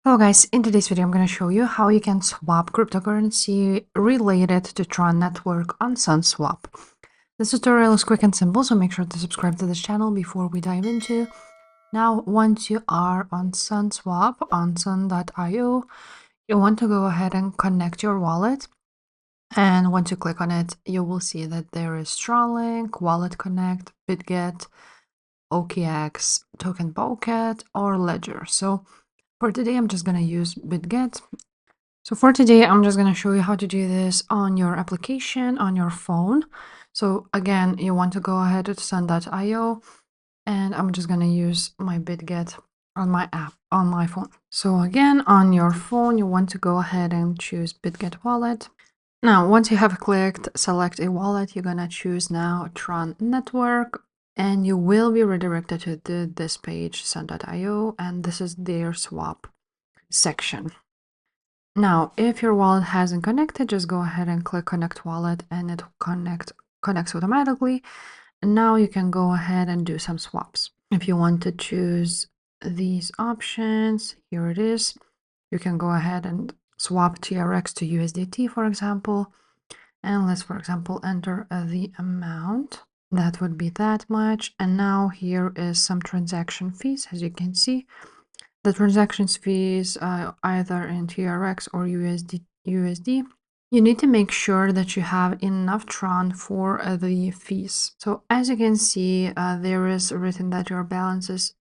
Hello guys, in today's video I'm going to show you how you can swap cryptocurrency related to Tron network on SunSwap. This tutorial is quick and simple, so make sure to subscribe to this channel before we dive into. Now, once you are on SunSwap on sun.io, you want to go ahead and connect your wallet. And once you click on it, you will see that there is Stronglink, Wallet Connect, BitGet, OKX, Token Bucket, or Ledger. So for today, I'm just going to use BitGet. So for today, I'm just going to show you how to do this on your application, on your phone. So again, you want to go ahead to sun.io, and I'm just going to use my BitGet on my app, on my phone. So again, on your phone, you want to go ahead and choose BitGet wallet. Now, once you have clicked select a wallet, you're going to choose now Tron network, and you will be redirected to this page, sun.io, and this is their swap section. Now, if your wallet hasn't connected, just go ahead and click connect wallet and it connects automatically. And now you can go ahead and do some swaps. If you want to choose these options, here it is. You can go ahead and swap TRX to USDT, for example. And let's, for example, enter the amount. That would be that much. And now here is some transaction fees, as you can see. The transactions fees either in TRX or USD. You need to make sure that you have enough Tron for the fees. So as you can see, there is written that your balance is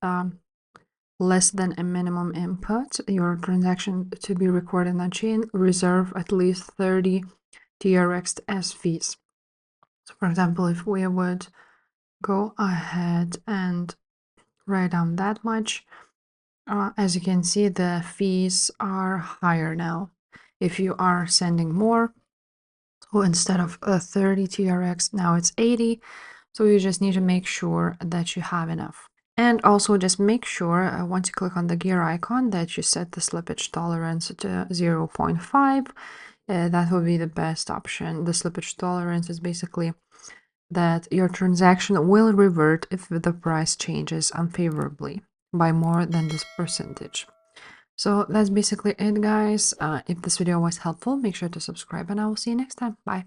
less than a minimum input. Your transaction to be recorded on chain reserve at least 30 TRX as fees. So for example, if we would go ahead and write down that much, as you can see, the fees are higher now. If you are sending more, so instead of 30 TRX, now it's 80. So you just need to make sure that you have enough. And also just make sure, once you click on the gear icon, that you set the slippage tolerance to 0.5. That will be the best option. The slippage tolerance is basically that your transaction will revert if the price changes unfavorably by more than this percentage. So that's basically it, guys. If this video was helpful, make sure to subscribe and I will see you next time. Bye.